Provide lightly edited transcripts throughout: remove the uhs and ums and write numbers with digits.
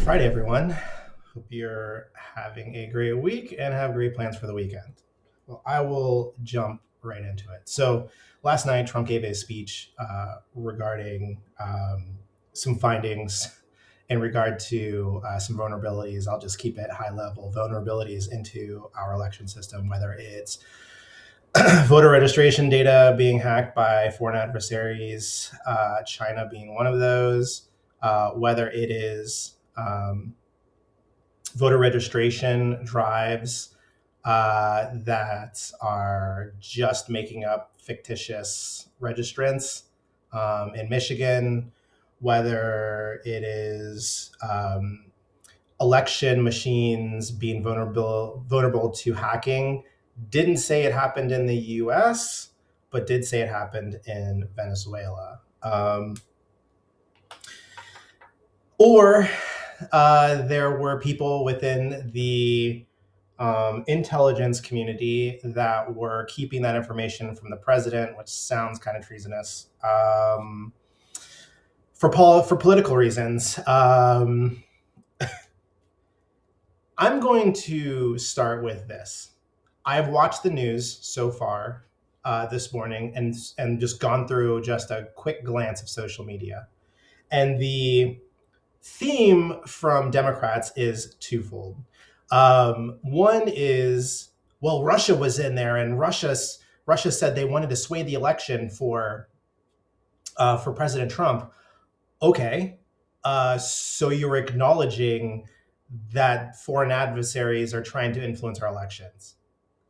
Friday, everyone. Hope you're having a great week and have great plans for the weekend. Well, I will jump right into it. So, last night, Trump gave a speech regarding some findings in regard to some vulnerabilities. I'll just keep it high level vulnerabilities into our election system, whether it's voter registration data being hacked by foreign adversaries, China being one of those, whether it is voter registration drives that are just making up fictitious registrants in Michigan, whether it is election machines being vulnerable to hacking. Didn't say it happened in the US, but did say it happened in Venezuela. Or there were people within the intelligence community that were keeping that information from the president, which sounds kind of treasonous, for political reasons. I'm going to start with this. I've watched the news so far this morning and just gone through just a quick glance of social media. And the theme from Democrats is twofold. One is, well, Russia was in there, and Russia said they wanted to sway the election for President Trump. Okay, so you're acknowledging that foreign adversaries are trying to influence our elections.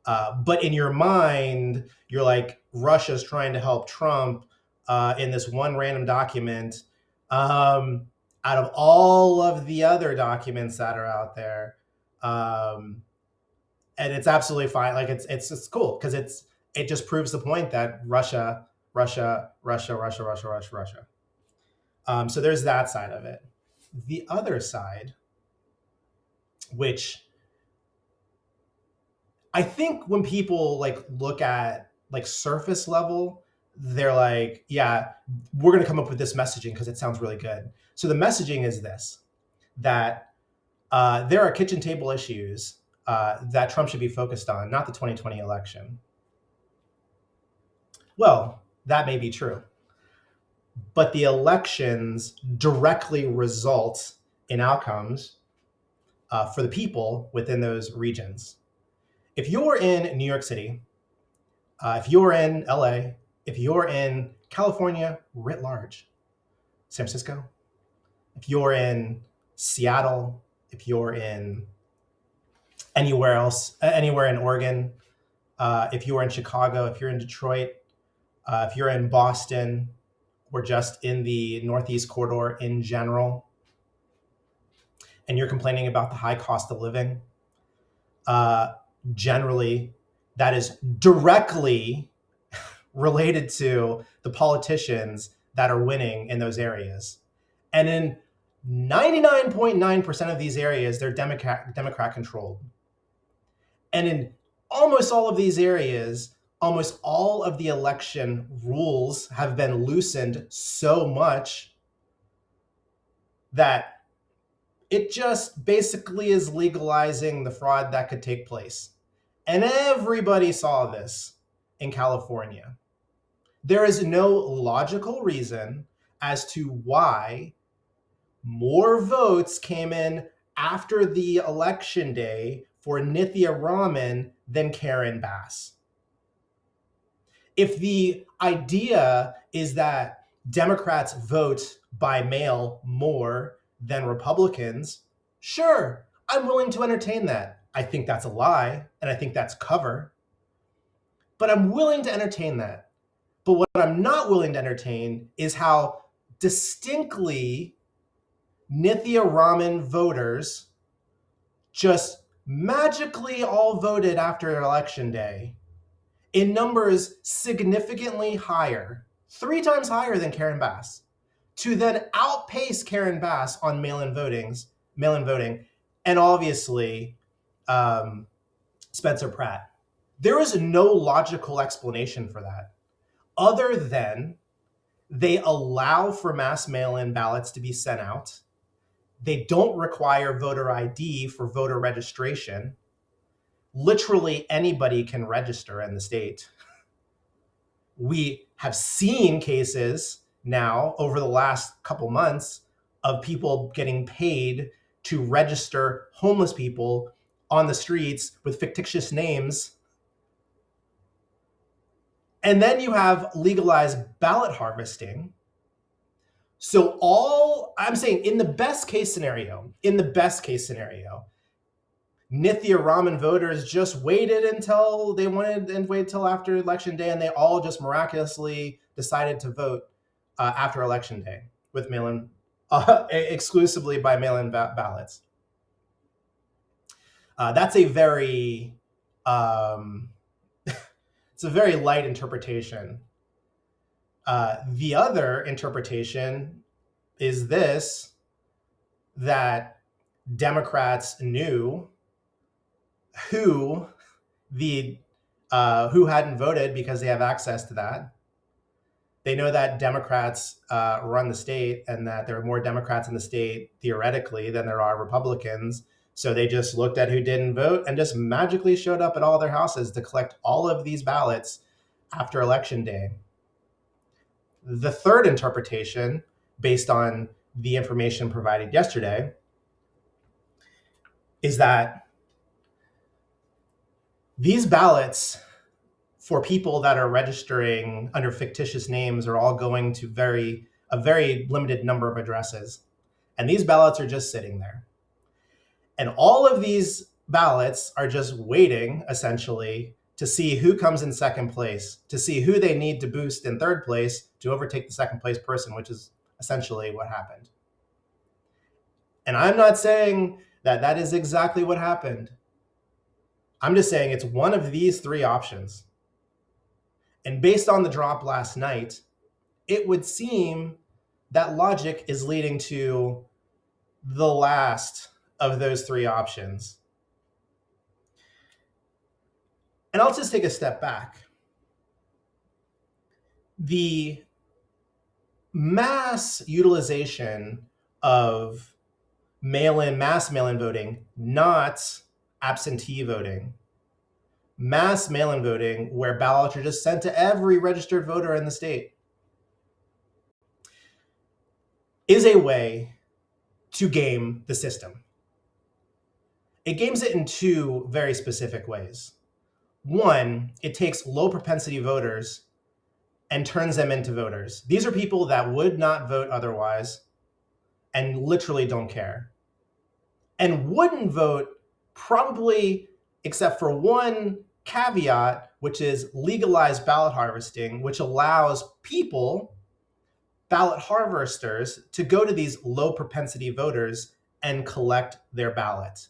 But in your mind, you're like, Russia's trying to help Trump in this one random document out of all of the other documents that are out there. And it's absolutely fine. Like it's cool because it just proves the point that Russia. So there's that side of it. The other side, which I think when people look at surface level, they're like, yeah, we're going to come up with this messaging because it sounds really good. So the messaging is this, that there are kitchen table issues that Trump should be focused on, not the 2020 election. Well, that may be true, but the elections directly result in outcomes for the people within those regions. If you're in New York City, if you're in LA, if you're in California writ large, San Francisco, if you're in Seattle, if you're in anywhere else, anywhere in Oregon, if you're in Chicago, if you're in Detroit, if you're in Boston, or just in the Northeast corridor in general, and you're complaining about the high cost of living, generally, that is directly related to the politicians that are winning in those areas. And in 99.9% of these areas, they're Democrat controlled. And in almost all of these areas, almost all of the election rules have been loosened so much that it just basically is legalizing the fraud that could take place. And everybody saw this in California. There is no logical reason as to why more votes came in after the election day for Nithya Raman than Karen Bass. If the idea is that Democrats vote by mail more than Republicans, sure, I'm willing to entertain that. I think that's a lie, and I think that's cover. But I'm willing to entertain that. But what I'm not willing to entertain is how distinctly Nithya Raman voters just magically all voted after Election Day in numbers significantly higher, 3 times higher than Karen Bass, to then outpace Karen Bass on mail-in voting, and obviously Spencer Pratt. There is no logical explanation for that, other than they allow for mass mail-in ballots to be sent out. They don't require voter ID for voter registration. Literally anybody can register in the state. We have seen cases now over the last couple months of people getting paid to register homeless people on the streets with fictitious names. And then you have legalized ballot harvesting. So all I'm saying, in the best case scenario, Nithya Raman voters just waited until they wanted and waited till after election day, and they all just miraculously decided to vote after election day with mail-in, exclusively by mail-in ballots. That's a very, it's a very light interpretation. The other interpretation is this: that Democrats knew who hadn't voted because they have access to that. They know that Democrats run the state and that there are more Democrats in the state theoretically than there are Republicans. So they just looked at who didn't vote and just magically showed up at all their houses to collect all of these ballots after election day. The third interpretation, based on the information provided yesterday, is that these ballots for people that are registering under fictitious names are all going to a very limited number of addresses. And these ballots are just sitting there. And all of these ballots are just waiting, essentially, to see who comes in second place, to see who they need to boost in third place to overtake the second place person, which is essentially what happened. And I'm not saying that that is exactly what happened. I'm just saying it's one of these three options. And based on the drop last night, it would seem that logic is leading to the last of those three options. And I'll just take a step back. The mass utilization of mass mail-in voting, not absentee voting, mass mail-in voting where ballots are just sent to every registered voter in the state, is a way to game the system. It games it in two very specific ways. One, it takes low propensity voters and turns them into voters. These are people that would not vote otherwise and literally don't care, and wouldn't vote probably except for one caveat, which is legalized ballot harvesting, which allows people, ballot harvesters, to go to these low propensity voters and collect their ballot.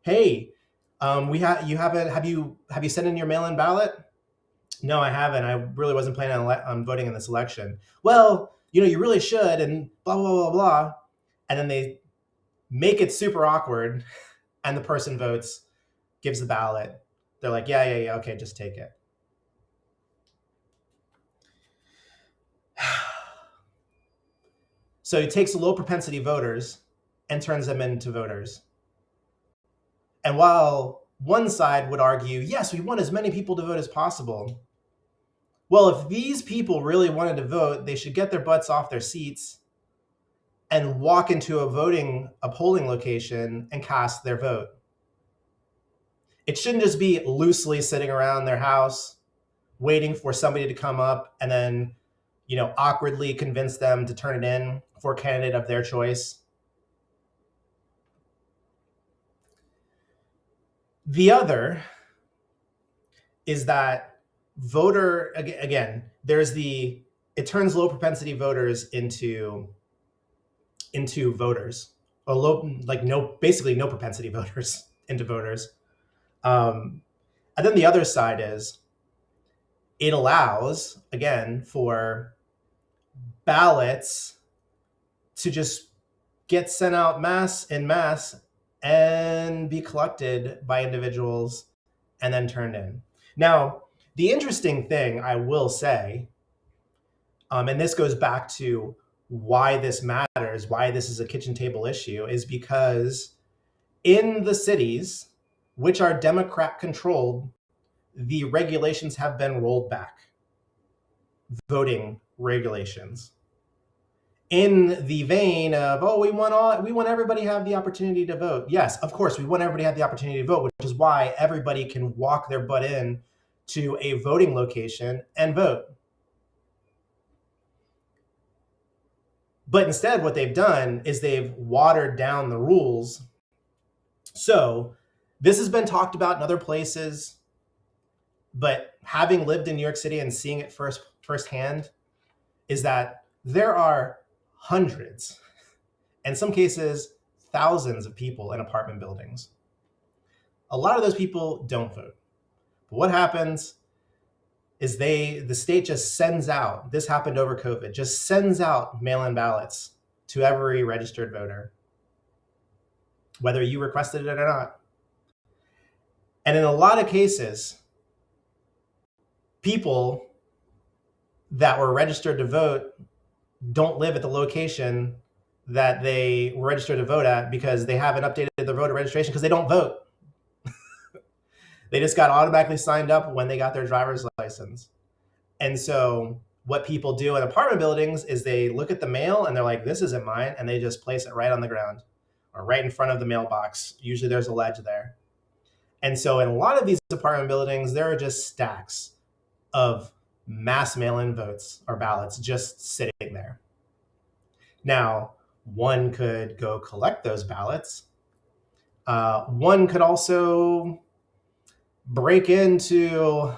Hey, have you sent in your mail-in ballot? No, I haven't. I really wasn't planning on voting in this election. Well, you really should, and blah, blah, blah, blah. And then they make it super awkward, and the person votes, gives the ballot. They're like, yeah, okay, just take it. So it takes low propensity voters and turns them into voters. And while one side would argue, yes, we want as many people to vote as possible. Well, if these people really wanted to vote, they should get their butts off their seats and walk into a polling location and cast their vote. It shouldn't just be loosely sitting around their house waiting for somebody to come up and then, awkwardly convince them to turn it in for a candidate of their choice. The other is that it turns low propensity voters into voters, or basically no propensity voters into voters. And then the other side is it allows, again, for ballots to just get sent out en masse and be collected by individuals and then turned in. Now, the interesting thing I will say, and this goes back to why this matters, why this is a kitchen table issue, is because in the cities which are Democrat controlled, the regulations have been rolled back. Voting regulations. In the vein of, oh, we want everybody to have the opportunity to vote. Yes, of course, we want everybody to have the opportunity to vote, which is why everybody can walk their butt in to a voting location and vote. But instead, what they've done is they've watered down the rules. So this has been talked about in other places, but having lived in New York City and seeing it firsthand, is that there are hundreds, in some cases, thousands of people in apartment buildings. A lot of those people don't vote. But what happens is the state just sends out, this happened over COVID, just sends out mail-in ballots to every registered voter, whether you requested it or not. And in a lot of cases, people that were registered to vote don't live at the location that they were registered to vote at because they haven't updated their voter registration because they don't vote. They just got automatically signed up when they got their driver's license. And so what people do in apartment buildings is they look at the mail and they're like, this isn't mine. And they just place it right on the ground or right in front of the mailbox. Usually there's a ledge there. And so in a lot of these apartment buildings, there are just stacks of mass mail-in votes or ballots just sitting there. Now, one could go collect those ballots. One could also break into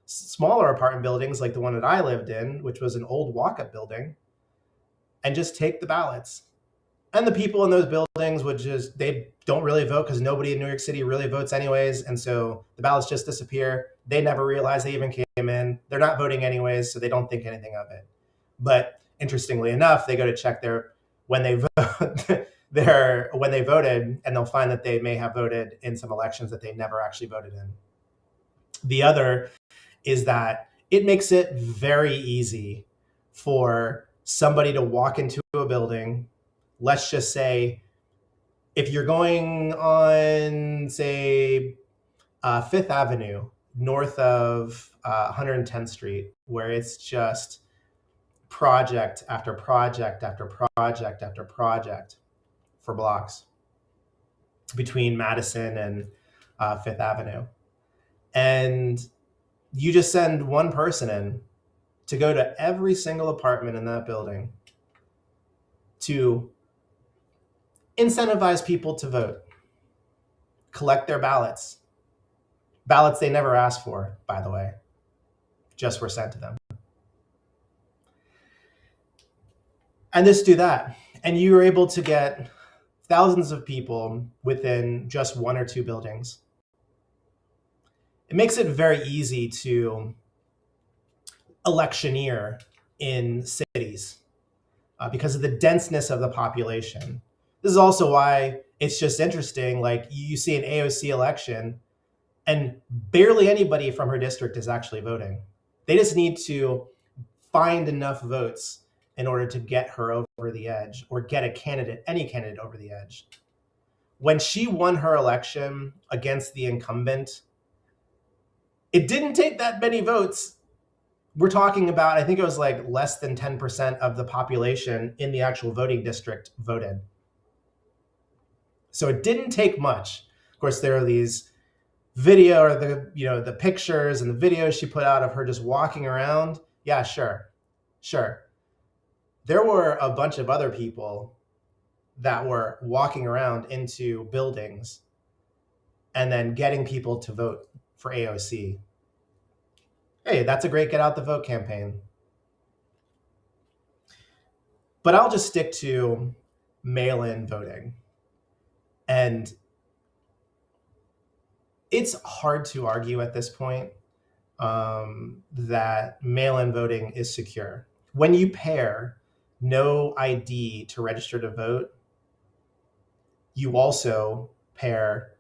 smaller apartment buildings like the one that I lived in, which was an old walk-up building, and just take the ballots. And the people in those buildings they don't really vote because nobody in New York City really votes anyways. And so the ballots just disappear. They never realize they even came in. They're not voting anyways, so they don't think anything of it. But interestingly enough, they go to check when they vote when they voted, and they'll find that they may have voted in some elections that they never actually voted in. The other is that it makes it very easy for somebody to walk into a building. Let's just say if you're going on, say, Fifth Avenue, north of 110th Street, where it's just project after project after project after project for blocks between Madison and Fifth Avenue. And you just send one person in to go to every single apartment in that building to incentivize people to vote, collect their ballots. Ballots they never asked for, by the way, just were sent to them. And just do that. And you were able to get thousands of people within just one or two buildings. It makes it very easy to electioneer in cities because of the denseness of the population. This is also why it's just interesting. Like you see an AOC election and barely anybody from her district is actually voting. They just need to find enough votes in order to get her over the edge or get any candidate over the edge. When she won her election against the incumbent, it didn't take that many votes. We're talking about, I think it was like less than 10% of the population in the actual voting district voted. So it didn't take much. Of course, there are these video or the pictures and the videos she put out of her just walking around. Yeah, sure. There were a bunch of other people that were walking around into buildings and then getting people to vote for AOC. Hey, that's a great get out the vote campaign. But I'll just stick to mail-in voting. And it's hard to argue at this point that mail-in voting is secure. When you pair no ID to register to vote, you also pair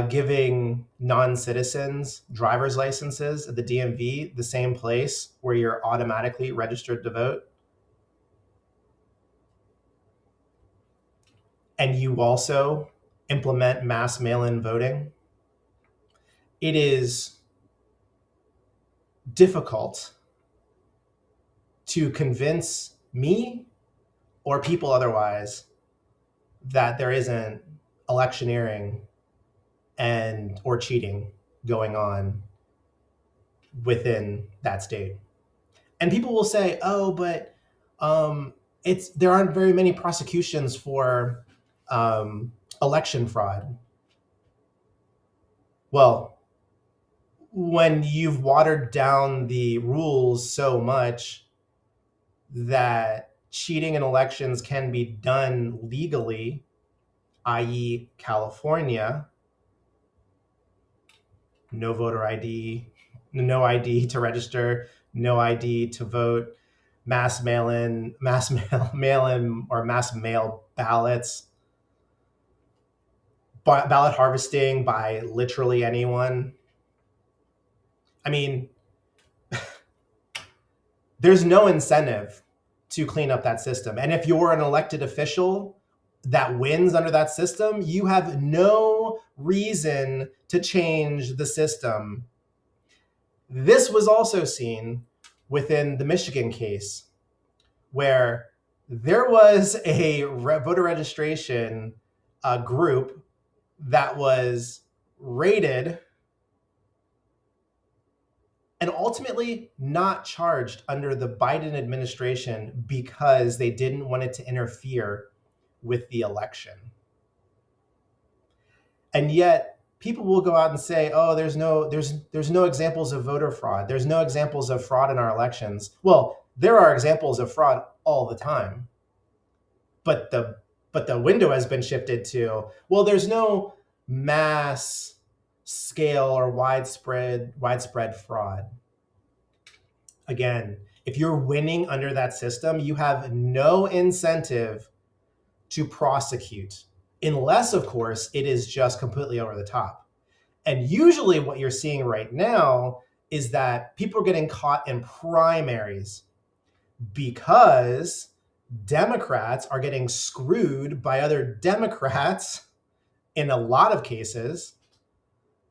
giving non-citizens driver's licenses at the DMV, the same place where you're automatically registered to vote. and you also implement mass mail-in voting, it is difficult to convince me or people otherwise that there isn't electioneering and or cheating going on within that state. And people will say, "Oh, but there aren't very many prosecutions for election fraud." Well, when you've watered down the rules so much that cheating in elections can be done legally, i.e., California, no voter ID, no ID to register, no ID to vote, mass mail-in, mail-in or mass mail ballots, ballot harvesting by literally anyone. I mean, there's no incentive to clean up that system. And if you're an elected official that wins under that system, you have no reason to change the system. This was also seen within the Michigan case, where there was a voter registration group that was raided and ultimately not charged under the Biden administration because they didn't want it to interfere with the election. And yet people will go out and say, "Oh, there's no examples of voter fraud. There's no examples of fraud in our elections." Well, there are examples of fraud all the time. But the window has been shifted to, well, there's no mass scale or widespread fraud. Again, if you're winning under that system, you have no incentive to prosecute, unless, of course, it is just completely over the top. And usually what you're seeing right now is that people are getting caught in primaries because Democrats are getting screwed by other Democrats in a lot of cases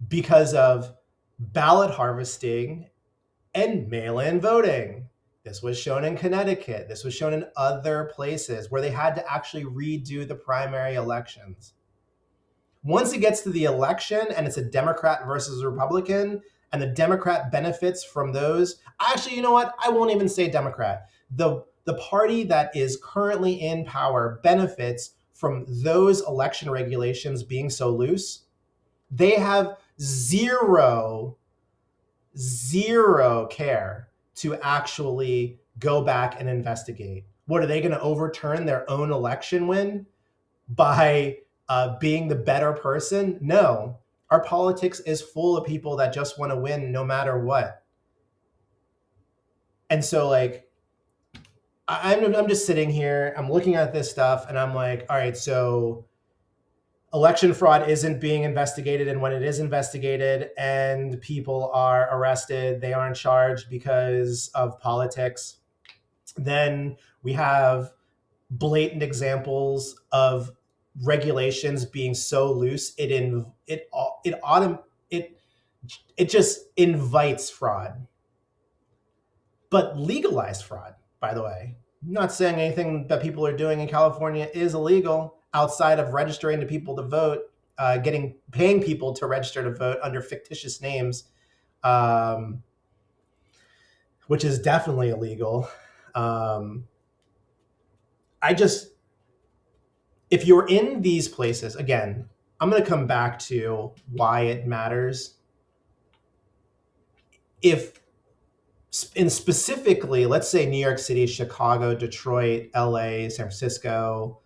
because of ballot harvesting and mail-in voting. This was shown in Connecticut. This was shown in other places where they had to actually redo the primary elections. Once it gets to the election and it's a Democrat versus a Republican, and the Democrat benefits from those, actually, you know what? I won't even say Democrat. The party that is currently in power benefits from those election regulations being so loose. They have zero care to actually go back and investigate. What, are they going to overturn their own election win by being the better person? No. Our politics is full of people that just want to win no matter what. And so, like, I'm just sitting here, I'm looking at this stuff, and I'm like, all right, so election fraud isn't being investigated, and when it is investigated and people are arrested, they aren't charged because of politics. Then we have blatant examples of regulations being so loose, it just invites fraud. But legalized fraud, by the way, I'm not saying anything that people are doing in California is illegal outside of registering to people to vote, paying people to register to vote under fictitious names, which is definitely illegal. If you're in these places, again, I'm going to come back to why it matters. Specifically, let's say New York City, Chicago, Detroit, LA, San Francisco,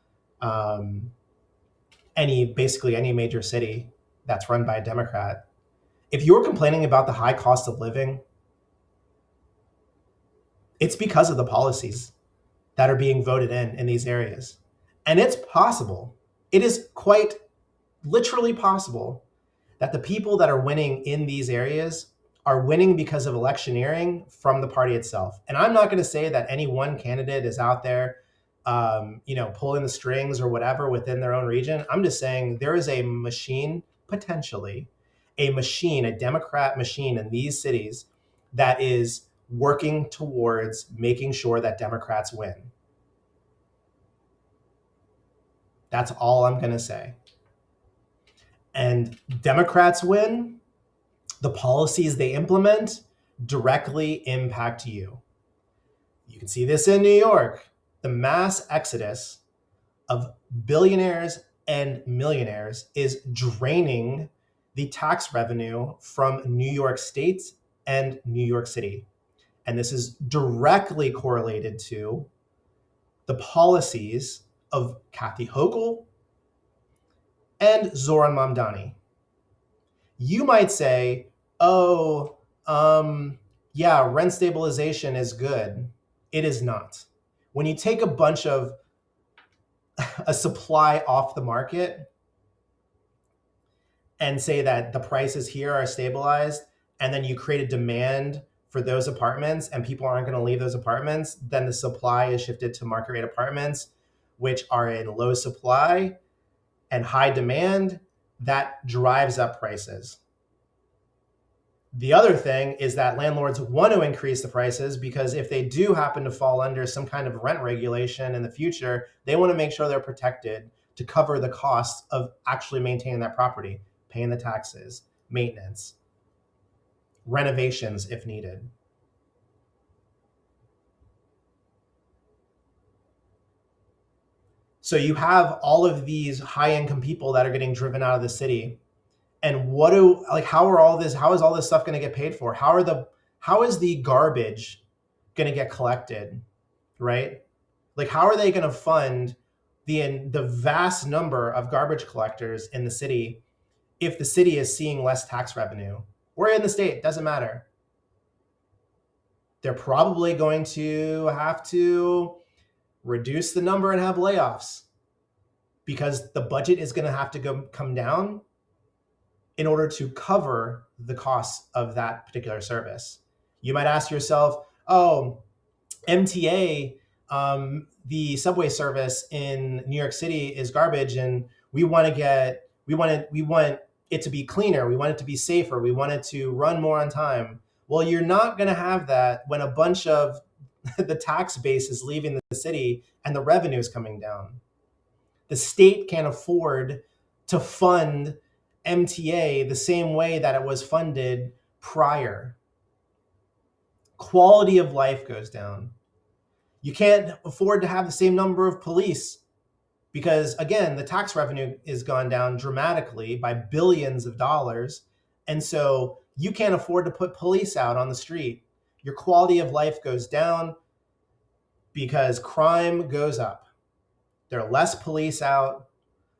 basically any major city that's run by a Democrat, if you're complaining about the high cost of living, it's because of the policies that are being voted in these areas. And it's possible, it is quite literally possible, that the people that are winning in these areas are winning because of electioneering from the party itself. And I'm not going to say that any one candidate is out there pulling the strings or whatever within their own region. I'm just saying there is a machine, potentially, a Democrat machine in these cities that is working towards making sure that Democrats win. That's all I'm going to say. And Democrats win, the policies they implement directly impact you. You can see this in New York. The mass exodus of billionaires and millionaires is draining the tax revenue from New York State and New York City. And this is directly correlated to the policies of Kathy Hochul and Zoran Mamdani. You might say, oh, yeah, rent stabilization is good. It is not. When you take a bunch of a supply off the market and say that the prices here are stabilized, and then you create a demand for those apartments and people aren't going to leave those apartments, then the supply is shifted to market rate apartments, which are in low supply and high demand. That drives up prices. The other thing is that landlords want to increase the prices because if they do happen to fall under some kind of rent regulation in the future, they want to make sure they're protected to cover the costs of actually maintaining that property, paying the taxes, maintenance, renovations if needed. So you have all of these high-income people that are getting driven out of the city. And how is all this stuff going to get paid for? How is the garbage going to get collected, right? Like, how are they going to fund the vast number of garbage collectors in the city if the city is seeing less tax revenue? Or in the state, doesn't matter. They're probably going to have to reduce the number and have layoffs because the budget is going to have to come down in order to cover the costs of that particular service. You might ask yourself, oh, MTA, the subway service in New York City is garbage, and we want it to be cleaner. We want it to be safer. We want it to run more on time. Well, you're not going to have that when a bunch of the tax base is leaving the city and the revenue is coming down. The state can't afford to fund MTA the same way that it was funded prior. Quality of life goes down. You can't afford to have the same number of police because, again, the tax revenue is gone down dramatically by billions of dollars. And so you can't afford to put police out on the street. Your quality of life goes down because crime goes up. There are less police out,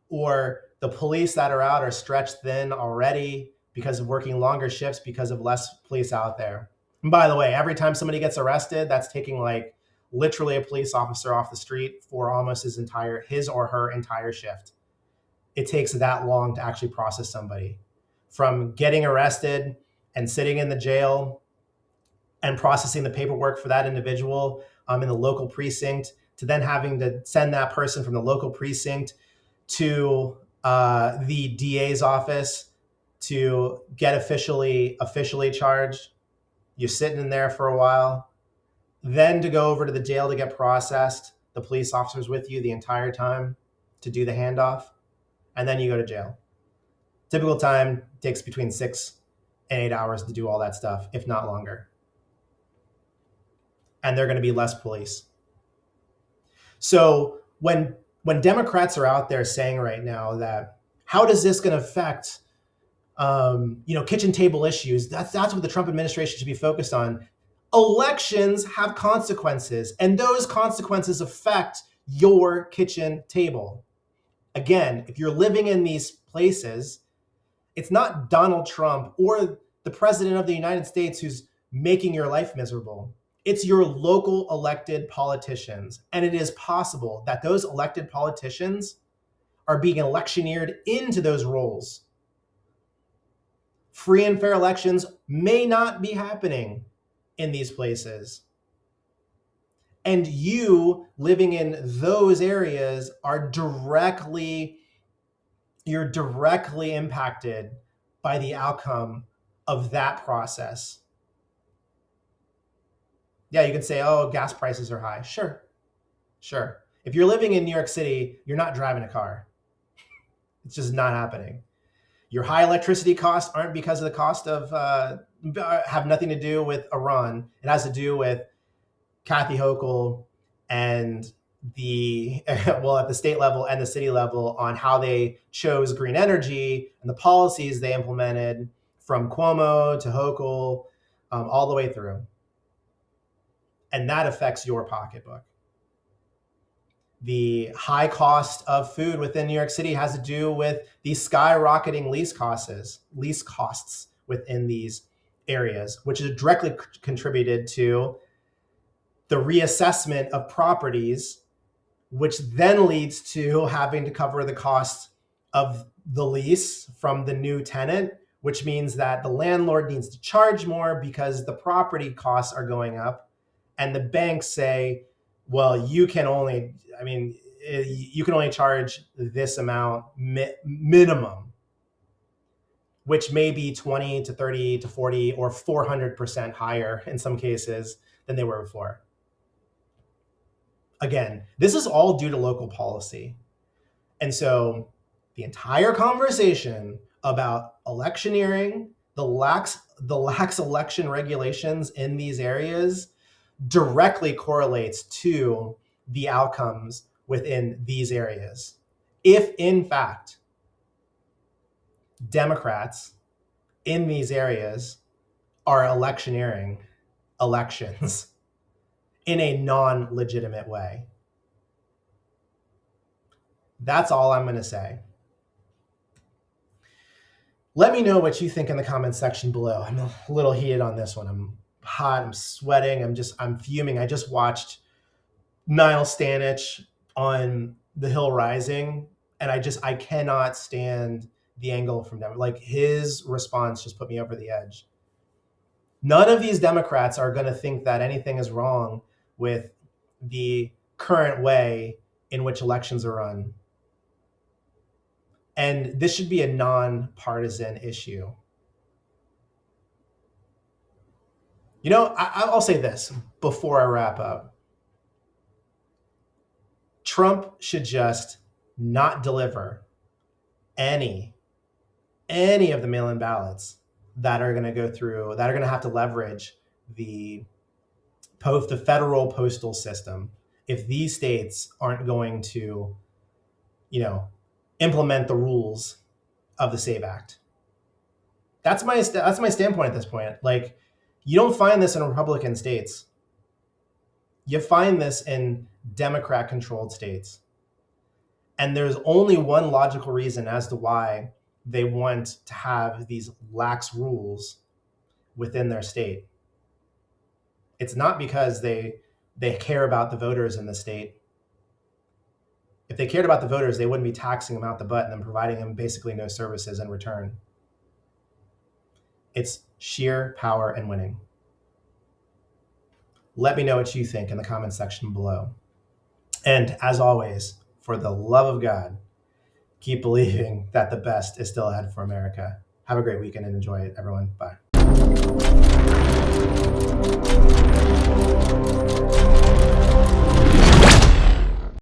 or the police that are out are stretched thin already because of working longer shifts because of less police out there. And by the way, every time somebody gets arrested, that's taking like literally a police officer off the street for almost his or her entire shift. It takes that long to actually process somebody. From getting arrested and sitting in the jail and processing the paperwork for that individual in the local precinct, to then having to send that person from the local precinct to the DA's office to get officially charged. You're sitting in there for a while. Then to go over to the jail to get processed. The police officer's with you the entire time to do the handoff. And then you go to jail. Typical time takes between 6 and 8 hours to do all that stuff, if not longer. And there are going to be less police. So when Democrats are out there saying right now that how does this going to affect kitchen table issues, that's what the Trump administration should be focused on. Elections have consequences, and those consequences affect your kitchen table. Again, if you're living in these places, it's not Donald Trump or the president of the United States who's making your life miserable. It's your local elected politicians. And it is possible that those elected politicians are being electioneered into those roles. Free and fair elections may not be happening in these places. And you living in those areas are you're directly impacted by the outcome of that process. Yeah, you can say, oh, gas prices are high. Sure. If you're living in New York City, you're not driving a car. It's just not happening. Your high electricity costs aren't because of the cost of, have nothing to do with Iran. It has to do with Kathy Hochul and at the state level and the city level on how they chose green energy and the policies they implemented from Cuomo to Hochul, all the way through. And that affects your pocketbook. The high cost of food within New York City has to do with the skyrocketing lease costs within these areas, which is directly contributed to the reassessment of properties, which then leads to having to cover the cost of the lease from the new tenant, which means that the landlord needs to charge more because the property costs are going up. And the banks say, well, you can only charge this amount minimum, which may be 20 to 30 to 40 or 400% higher in some cases than they were before. Again, this is all due to local policy. And so the entire conversation about electioneering, the lax election regulations in these areas directly correlates to the outcomes within these areas. If, in fact, Democrats in these areas are electioneering elections in a non-legitimate way. That's all I'm going to say. Let me know what you think in the comments section below. I'm a little heated on this one. I'm hot, I'm sweating, I'm fuming. I just watched Niall Stanich on The Hill Rising, and I cannot stand the angle from them. Like, his response just put me over the edge. None of these Democrats are going to think that anything is wrong with the current way in which elections are run. And this should be a nonpartisan issue. You know, I'll say this before I wrap up. Trump should just not deliver any of the mail-in ballots that are going to go through, that are going to have to leverage the federal postal system if these states aren't going to, implement the rules of the SAVE Act. That's my standpoint at this point. Like, you don't find this in Republican states. You find this in Democrat-controlled states. And there's only one logical reason as to why they want to have these lax rules within their state. It's not because they care about the voters in the state. If they cared about the voters, they wouldn't be taxing them out the butt and then providing them basically no services in return. It's sheer power and winning. Let me know what you think in the comments section below. And as always, for the love of God, keep believing that the best is still ahead for America. Have a great weekend and enjoy it, everyone. Bye.